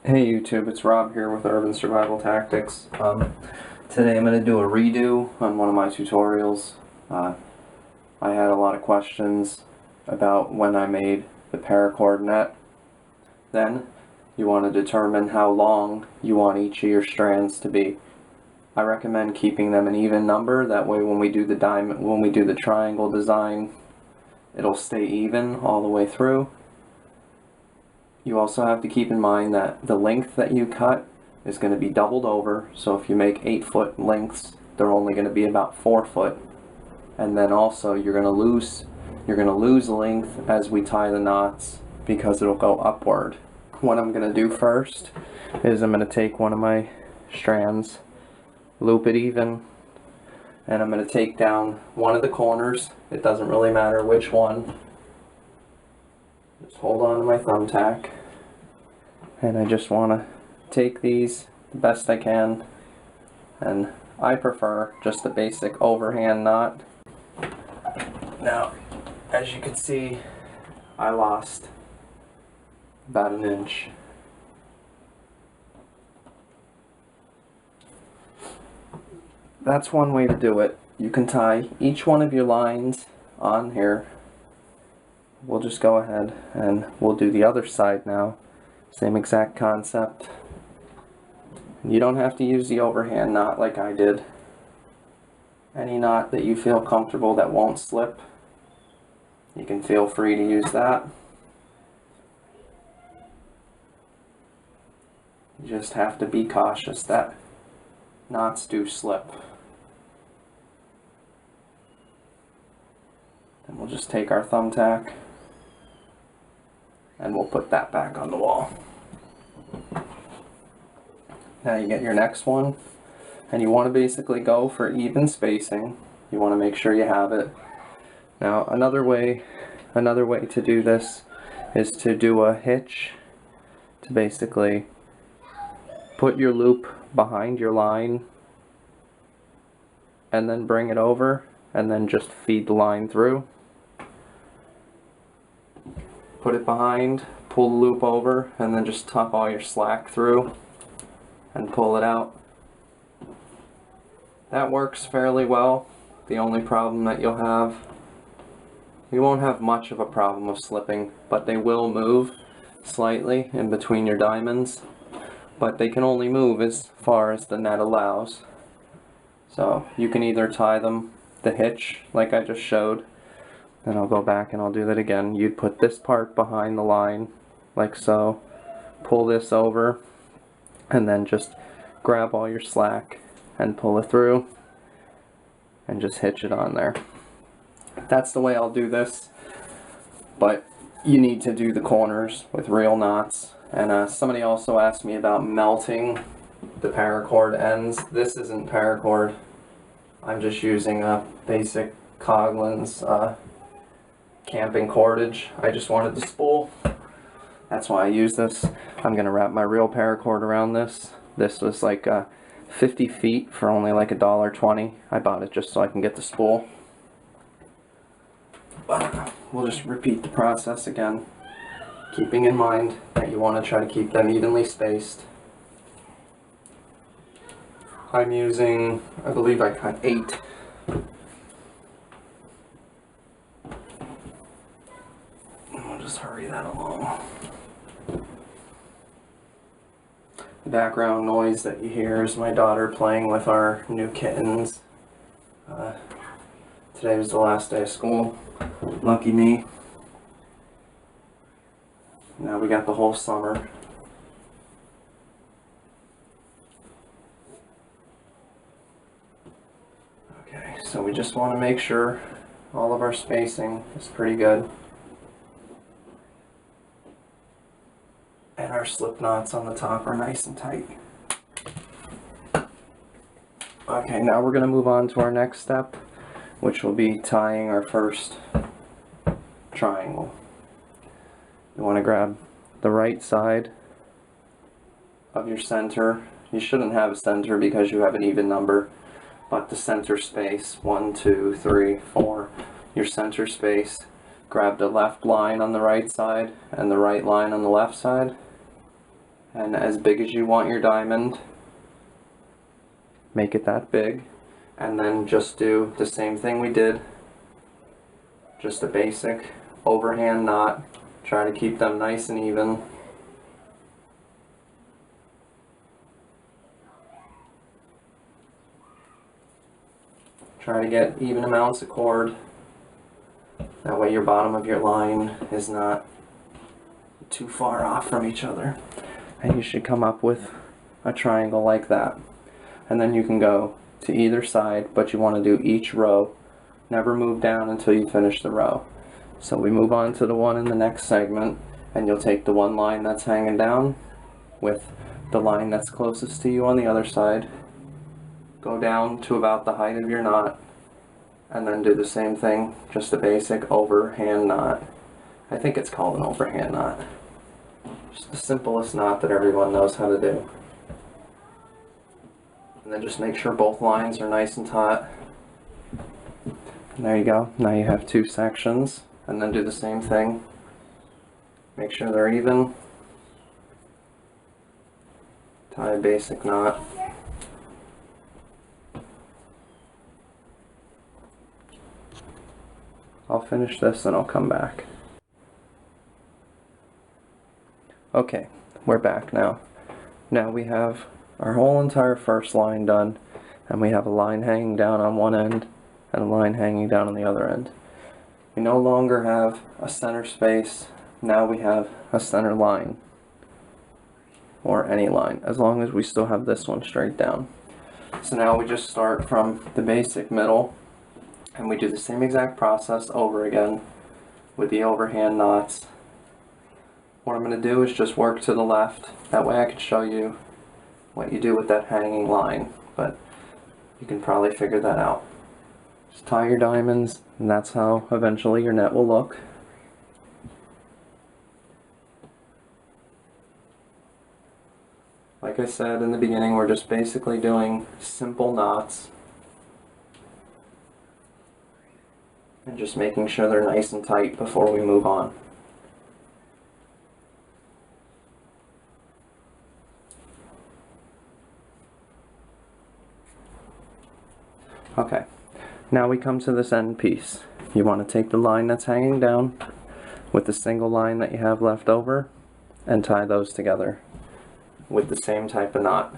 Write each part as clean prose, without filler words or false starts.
Hey YouTube, it's Rob here with Urban Survival Tactics. Today I'm going to do a redo on one of my tutorials. I had a lot of questions about when I made the paracord net. Then you want to determine how long you want each of your strands to be. I recommend keeping them an even number, that way when we do the triangle design, it'll stay even all the way through. You also have to keep in mind that the length that you cut is going to be doubled over, so if you make 8-foot lengths, they're only going to be about 4 foot. And then also you're going to lose length as we tie the knots because it'll go upward. What I'm going to do first is I'm going to take one of my strands, loop it even, and I'm going to take down one of the corners. It doesn't really matter which one. Just hold on to my thumbtack, and I just want to take these the best I can, and I prefer just a basic overhand knot. Now, as you can see, I lost about an inch. That's one way to do it. You can tie each one of your lines on here. We'll just go ahead and we'll do the other side now. Same exact concept. You don't have to use the overhand knot like I did. Any knot that you feel comfortable that won't slip, you can feel free to use that. You just have to be cautious that knots do slip. Then we'll just take our thumbtack and we'll put that back on the wall. Now you get your next one, and you want to basically go for even spacing. You want to make sure you have it. Now another way to do this is to do a hitch, to basically put your loop behind your line and then bring it over and then just feed the line through. Put it behind, pull the loop over, and then just tuck all your slack through and pull it out. That works fairly well. The only problem that you won't have much of a problem of slipping, but they will move slightly in between your diamonds, but they can only move as far as the net allows. So you can either tie them the hitch like I just showed, and I'll go back and I'll do that again. You'd put this part behind the line like so, pull this over, and then just grab all your slack and pull it through and just hitch it on there. That's the way I'll do this, but you need to do the corners with real knots. And somebody also asked me about melting the paracord ends. This isn't paracord. I'm just using a basic Coughlin's camping cordage. I just wanted the spool. That's why I use this. I'm gonna wrap my real paracord around this. This was like 50 feet for only like $1.20. I bought it just so I can get the spool. But we'll just repeat the process again, keeping in mind that you want to try to keep them evenly spaced. I'm using, I believe I cut 8. We'll just hurry that along. The background noise that you hear is my daughter playing with our new kittens. Today was the last day of school. Lucky me. Now we got the whole summer. Okay, so we just want to make sure all of our spacing is pretty good. And our slip knots on the top are nice and tight. Okay, now we're going to move on to our next step, which will be tying our first triangle. You want to grab the right side of your center. You shouldn't have a center because you have an even number, but the center space, 1, 2, 3, 4, your center space. Grab the left line on the right side and the right line on the left side, And as big as you want your diamond, make it that big. And then just do the same thing we did. Just a basic overhand knot. Try to keep them nice and even. Try to get even amounts of cord. That way your bottom of your line is not too far off from each other. And you should come up with a triangle like that. And then you can go to either side, but you want to do each row. Never move down until you finish the row. So we move on to the one in the next segment, and you'll take the one line that's hanging down with the line that's closest to you on the other side. Go down to about the height of your knot, and then do the same thing, just a basic overhand knot. I think it's called an overhand knot. Just the simplest knot that everyone knows how to do. And then just make sure both lines are nice and taut. And there you go. Now you have two sections, and then do the same thing. Make sure they're even. Tie a basic knot. I'll finish this and I'll come back. Okay, we're back now. Now we have our whole entire first line done, and we have a line hanging down on one end and a line hanging down on the other end. We no longer have a center space, now we have a center line, or any line, as long as we still have this one straight down. So now we just start from the basic middle, and we do the same exact process over again with the overhand knots. What I'm going to do is just work to the left, that way I can show you what you do with that hanging line, but you can probably figure that out. Just tie your diamonds, and that's how eventually your net will look. Like I said in the beginning, we're just basically doing simple knots and just making sure they're nice and tight before we move on. Okay, now we come to this end piece. You want to take the line that's hanging down with the single line that you have left over and tie those together with the same type of knot.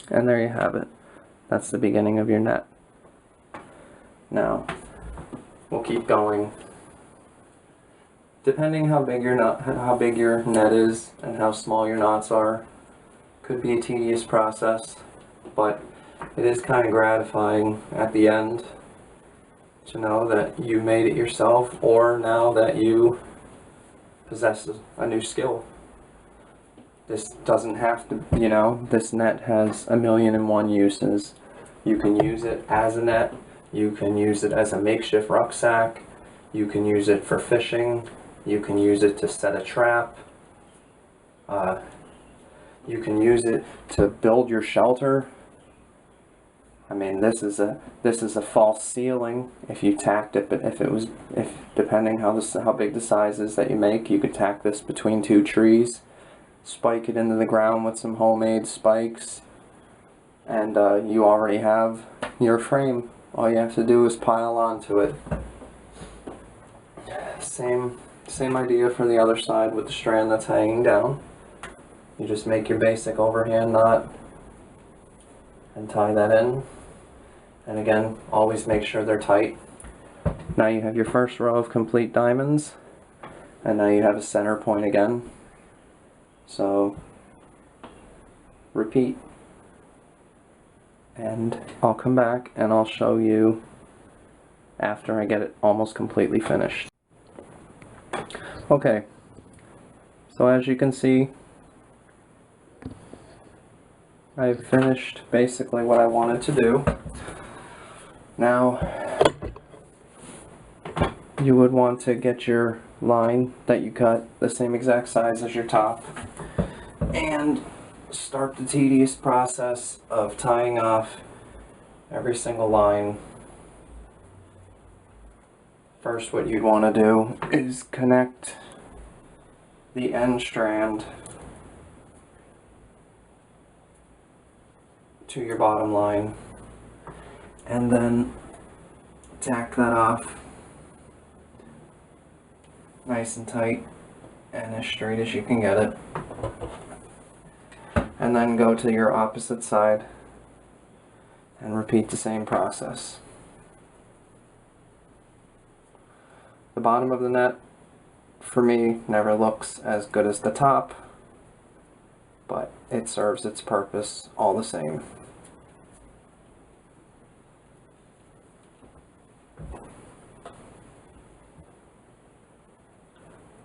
And there you have it. That's the beginning of your net. Now, we'll keep going. Depending how big your net is and how small your knots are, could be a tedious process, but it is kind of gratifying at the end to know that you made it yourself, or now that you possess a new skill. This doesn't have to, this net has 1,000,001 uses. You can use it as a net, you can use it as a makeshift rucksack, you can use it for fishing, you can use it to set a trap, you can use it to build your shelter. I mean, this is a false ceiling if you tacked it, but if depending how big the size is that you make, you could tack this between two trees, spike it into the ground with some homemade spikes, and you already have your frame. All you have to do is pile onto it. Same idea for the other side with the strand that's hanging down. You just make your basic overhand knot and tie that in. And again, always make sure they're tight. Now you have your first row of complete diamonds, and now you have a center point again. So repeat, and I'll come back and I'll show you after I get it almost completely finished. Okay, so as you can see, I've finished basically what I wanted to do. Now, you would want to get your line that you cut the same exact size as your top, and start the tedious process of tying off every single line. First, what you'd want to do is connect the end strand to your bottom line, and then tack that off nice and tight and as straight as you can get it, and then go to your opposite side and repeat the same process. The bottom of the net for me never looks as good as the top, but it serves its purpose all the same.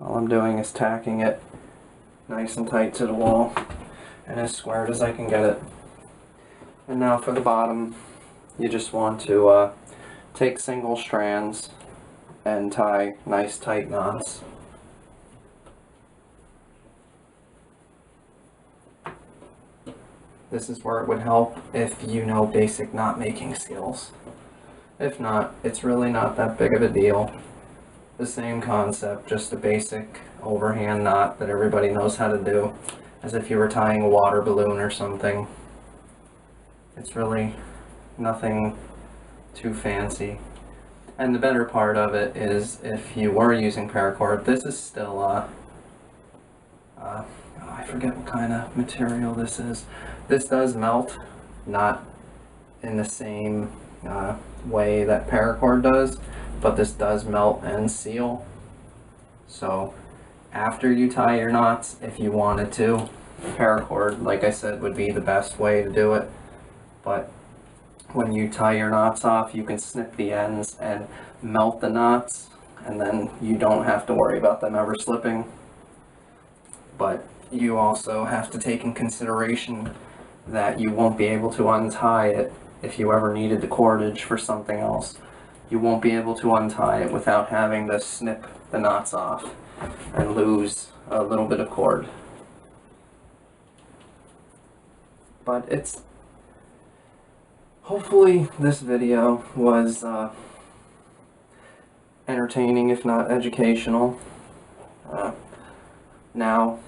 All I'm doing is tacking it nice and tight to the wall and as squared as I can get it. And now for the bottom, you just want to take single strands and tie nice tight knots. This is where it would help if you know basic knot making skills. If not, it's really not that big of a deal. The same concept, just a basic overhand knot that everybody knows how to do, as if you were tying a water balloon or something. It's really nothing too fancy. And the better part of it is, if you were using paracord, this is still I forget what kind of material this is. This does melt, not in the same way that paracord does, but this does melt and seal. So after you tie your knots, if you wanted to, paracord, like I said, would be the best way to do it. But when you tie your knots off, you can snip the ends and melt the knots, and then you don't have to worry about them ever slipping. But you also have to take in consideration that you won't be able to untie it if you ever needed the cordage for something else. You won't be able to untie it without having to snip the knots off and lose a little bit of cord. But it's... hopefully this video was entertaining, if not educational. Now,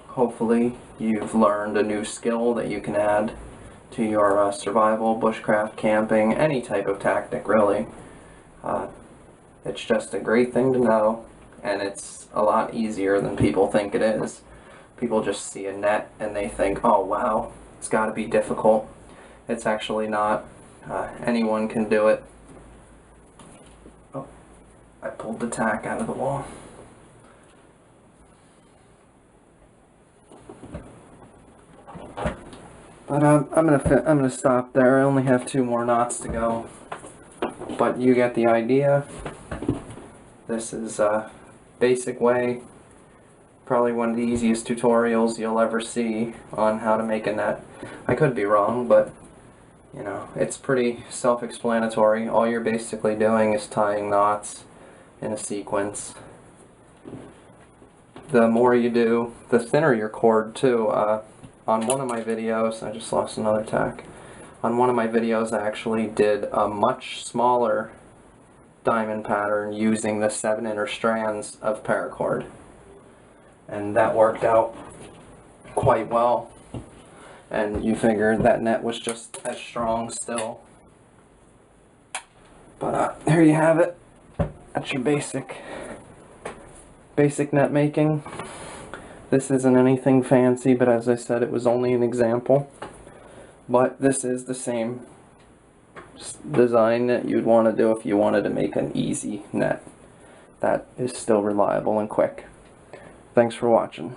hopefully you've learned a new skill that you can add to your survival, bushcraft, camping, any type of tactic really. It's just a great thing to know, and it's a lot easier than people think it is. People just see a net and they think, oh wow, it's got to be difficult. It's actually not. Anyone can do it. Oh, I pulled the tack out of the wall. But I'm gonna stop there. I only have 2 more knots to go. But you get the idea. This is a basic way, probably one of the easiest tutorials you'll ever see on how to make a net. I could be wrong, but you know, it's pretty self-explanatory. All you're basically doing is tying knots in a sequence. The more you do, the thinner your cord too. On one of my videos, I just lost another tack. On one of my videos I actually did a much smaller diamond pattern using the 7 inner strands of paracord. And that worked out quite well. And you figure that net was just as strong still. But there you have it. That's your basic net making. This isn't anything fancy, but as I said, it was only an example. But this is the same design that you'd want to do if you wanted to make an easy net that is still reliable and quick. Thanks for watching.